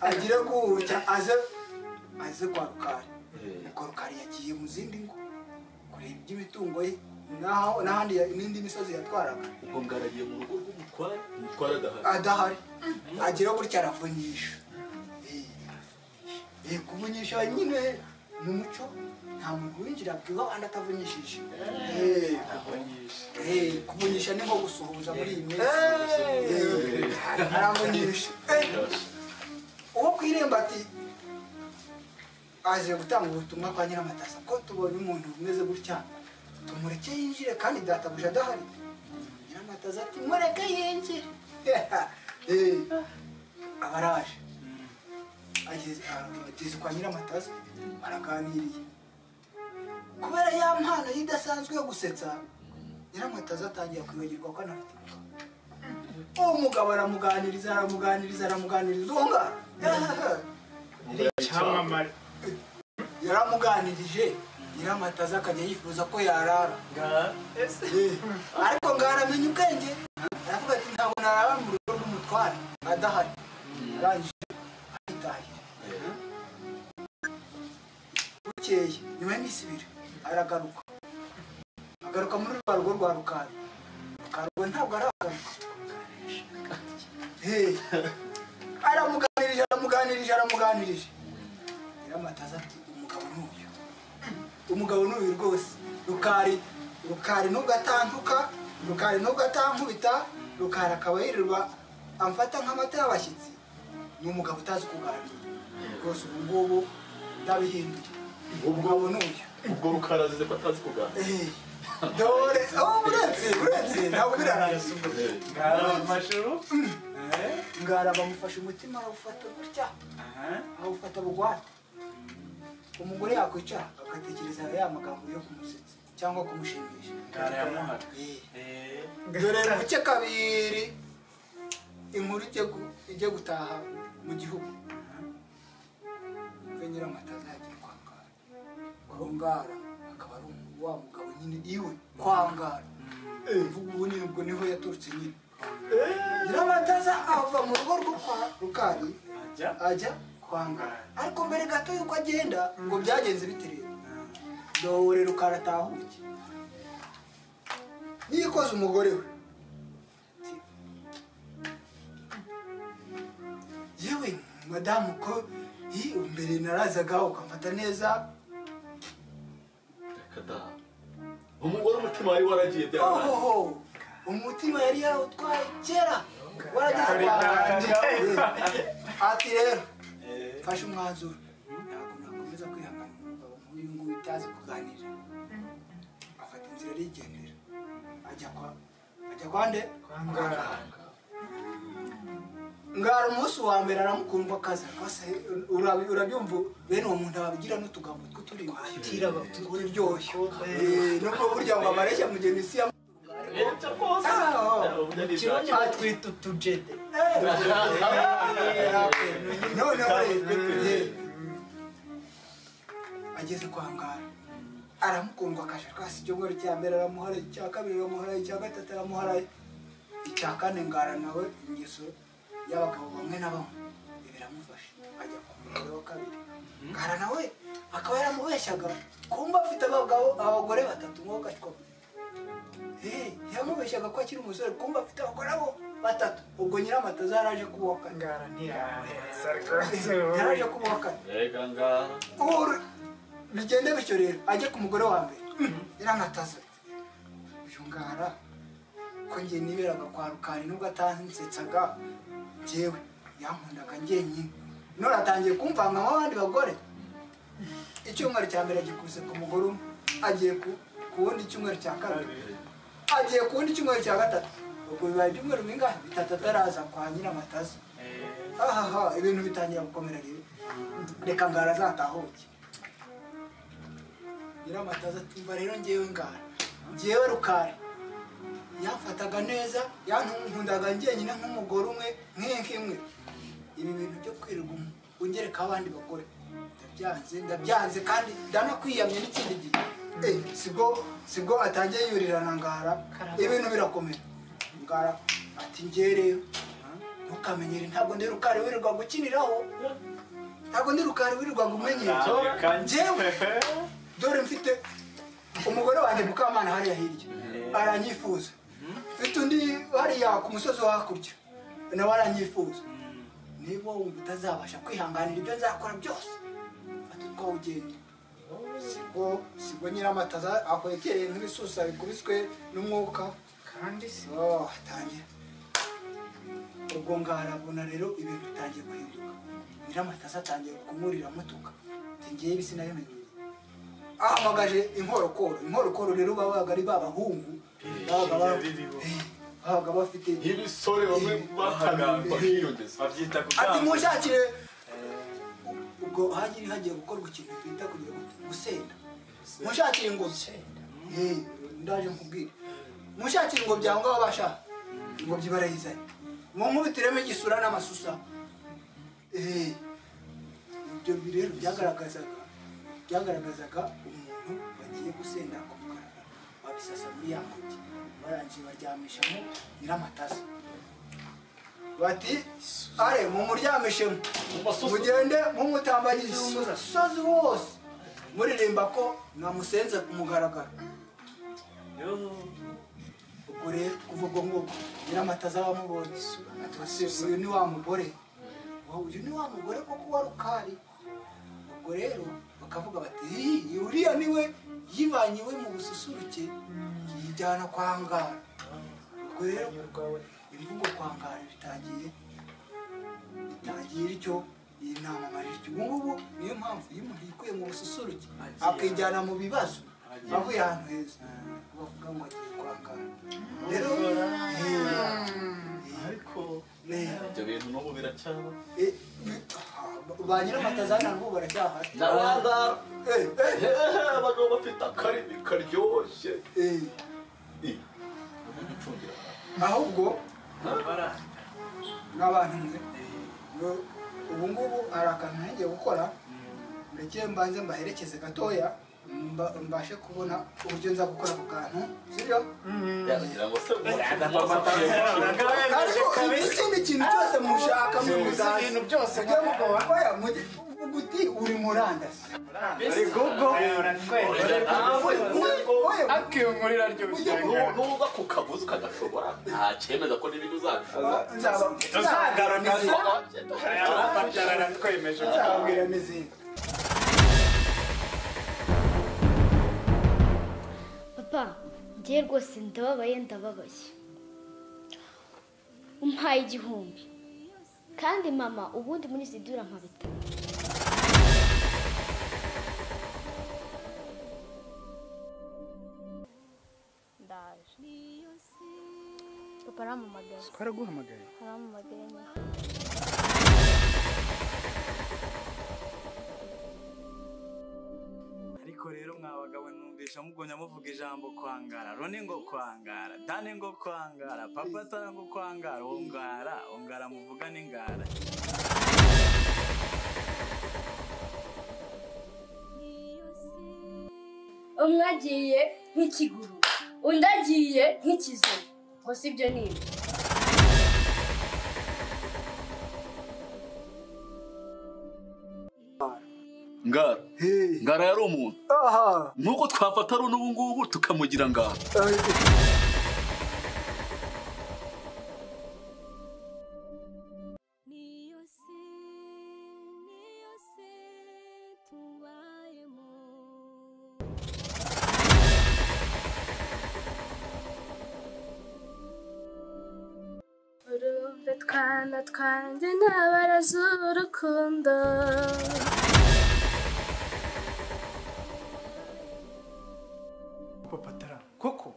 agira gutya aze kwa Rukari nuko rukari yagiye mu zindi ngo kureba iby'imitungo ye n'ahandi n'indi misozi yatwaraga. ubwo ngaragiye mu rugo rw'umutware adahari agira gutya aravunyisha. Kuvunyisha nyine ni umuco, nta muntu winjira bwiwe abandi atavunyishije. Kuvunyisha ni nko gusuhuza muri iyi minsi. Aravunyisha uwo ku irembo ati aje gutanga ubutumwa kwa Nyiramatasa ko tubonye umuntu umeze gutya tumureke yinjire kandi databuja adahari. Nyiramatasa ati mureke yinjire. Abaraje ageze kwa Nyiramatasa baraganiriye kubera ya mpano idasanzwe yo gusetsa. Nyiramatasa atangiye kwibagirwa ko anafite umugabo. Aramuganiriza uwo ngara yaramuganirije. Nyiramatasa akajya yifuza ko yarara, ariko ngara amenya ubwenge aravuga ati ntabwo narara mu rugo rw'umutware adahari. Arangije ahitahira. Bukeye nyuma y'iminsi ibiri agaruka muri rwa rugo rwa Rukari. Rukari ntabwo aragaruka. Aramuganirije. Nyiramatasa ati umugabo n'uyu rwose. Rukari nubwo atantuka, Rukari nubwo atankubita, Rukari akaba yirirwa amfata nk'amata y'abashyitsi. Ni umugabo utazi kuganira rwose. ubu ngubu ndabihinduye. Umugabo n'uyu. ubwo Rukari azize ko atazi kuganira. Dore uretse ntabwo birarangiye. Ngara bamufashe umutima arawufata gutya, awufata bugwate. Umugore yakwicara agatekereza ya magambo yo kumusetsa cyangwa kumushimisha. Ngara yamuhara. Dore buke kabiri inkuru ijye gutaha mu gihugu. Nyiramatasa yagiye kwa Ngara akaba ari wa mugabo nyine iwe kwa Ngara. Ubu ubwo niho yaturutse nyine. Nyiramatasa ava mu rugo rwo kwa Rukari ajya kwa Ngara, ariko mbere gato yuko agenda ngo byagenze bite rero. Dore Rukari atahuke yikoze umugore we. Yewe madamu ko mbere narazaga ukamfata neza. umugore umutima wari waragiye byarabaye. Umutima yari yarawutwaye kera warageze ati rero fashe umwanzuro ntabwo nakomeza kwihangana umugabo nk'uyu nguyu utazi kuganira. Afata inzira arigendera ajya kwa nde? Ngara umunsi wa mbere aramukundwa akaza rwose. Urabyumva bene uwo muntu ababigira n'utugambo tw'uturimbo uryoshye. Nubwo burya ngo amareshya mugeni isi ya twita utujede. noneho ageze kwa Ngara aramukundwa akaje rwose. Icyumweru cya mbere aramuharaye, icya kabiri aramuharaye, icya gatatu aramuharaye, icya kane Ngara nawe ingeso y'abagabo bamwe na bamwe biramufasha ajya ku mugore wa kabiri. Ngara nawe akaba yaramubeshyaga kumba afite abagore batatu ngo gashwa. Yamubeshyaga ko akiri umusore kumba afite abagore batatu. Ubwo Nyiramatasa yaraje kuboka. Ngara ntiyamuheza yaraje kuboka. Bigende bityo rero ajye ku mugore wa mbere. Nyiramatasa uyu Ngara ko njye niberaga kwa Rukari nubwo atansetsaga jewe yankundaga njyenyine, none atangiye kumvanga nk'abandi bagore. Icyumweru cya mbere agikuse ku mugore umwe, agiye ku wundi icyumweru cya kabiri, agiye ku wundi icyumweru cya gatatu. Ubwo bibaye ibyumweru bingahe? Bitatu ataraza kwa Nyiramatasa. Ibintu bitangira gukomera rero. Reka Ngara azatahuke. Nyiramatasa ati mva rero njyewe Ngara, njyewe Rukari yafataga neza, yankundaga njyenyine nk'umugore umwe nk'imwe. Ibi bintu byo kwirirwa ungereka abandi bagore ndabyanze kandi ndanakwiyamye n'ikindi gihe. Sibwo atangiye yurirana Ngara, ibintu birakomera. Ngara ati njye rero ntukamenyere, ntabwo ndi Rukari wirirwa gukiniraho. ntabwo ndi rukari wirirwaga umenyera njyewe dore mfite umugore wanjye Mukamana hariya hirya aranyifuza mfite undi hariya ku musozi wo hakurya nawe aranyifuza niba wumva utazabasha kwihanganira ibyo nzakora byose fata utwo ugenda sigo nyiramataza akwekeye nk'ibisusa bikubiswe n'umwuka kandi atangira ubwo ngarabona rero ibintu bitangiye guhinduka nyiramataza atangiye kumurira mutuka ngiye bisi nabimenye ahamagaje inkorokoro rero babaga ari babahungu babaga bafite ibisore bamwe bakagamba hiyongeza babyita ati mushakire ubwo hagiye gukorwa ikintu twita kugira gusenda mushakire ingobyi ndaje nkubwira mushakire ingobyi aho ngaho bashaka ingobyi barayizanye mu nkubitiremo igisura n'amasusa ibyo rero byagaragazaga umuntu bagiye gusenda ku mugaragaro babisasa muri ya ngobyi barangiye baryamishamo nyiramataza bati are mumuryamishemo mugende mumutambagize umusozi wose muririmba ko mwamusenze ku mugaragaro ubwo rero kuva ubwo ngubwo nyiramataza bamubonye ati uyu ni wa mugore koko wa rukari ubwo rero bakavuga bati uriya niwe yivanyiwe mu bususuruke yijyana kwangara ubwo rero imvugo kwangara bitangiye bityo iyi nama mariryo ubu niyo mpamvu iyo umuntu yikuye mu bususuruke akijyana mu bibazo avuye ahantu heza bavuga ngo agiye kwangara rero ariko ibyo bintu n'ubu biracyaba ba nyiramataza ntabwo baracyahari abagabo bafite akarimi karyoshye ahubwo n'abantu mwe ubu ngubu hari akantu ngiye gukora ndekeye mbanze mbaherekeze gatoya mbashe kubona uburyo nza gukora ako kantu sibyo ikindi kintu cyose mushaka ibintu byose uguti uri murandasi akiyungurira ryose nuba ku kabuzi ukagashobora nta cyemeza ko n'ibintu uzabishobora tuzagarana twemeje nzababwira n'izindi papa njye rwose ndababaye umpaye 1000 kandi mama ubundi muri zidura nka bitanu ndaje papa arampamagaye twaraguhamagaye ariko rero mwabagabo numvisha mugonya muvuga ijambo kwangara Roni ngo kwangara Dani ngo kwangara Papa Tara ngo kwangara ongara muvuga n'ingara umwe agiye nk'ikiguru undi agiye nk'ikizuru ngo sibyo niba ngara yari umuntu nuko twafata Roni ubu ngubu tukamugira ngara Twana twanjye ntabara z'urukundo Papa Tara koko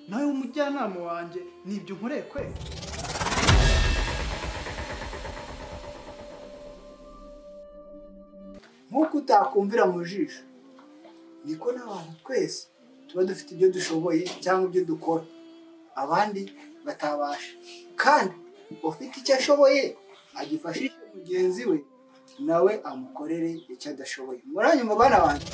nawe umujyanama wanjye nibyo nkoreye kwe nk'uko utakumvira mu jisho niko n'abantu twese tuba dufite ibyo dushoboye cyangwa ibyo dukora abandi batabasha kandi ufite icyo ashoboye agifashishe mugenzi we nawe amukorere icyo adashoboye muranyumva bana banjye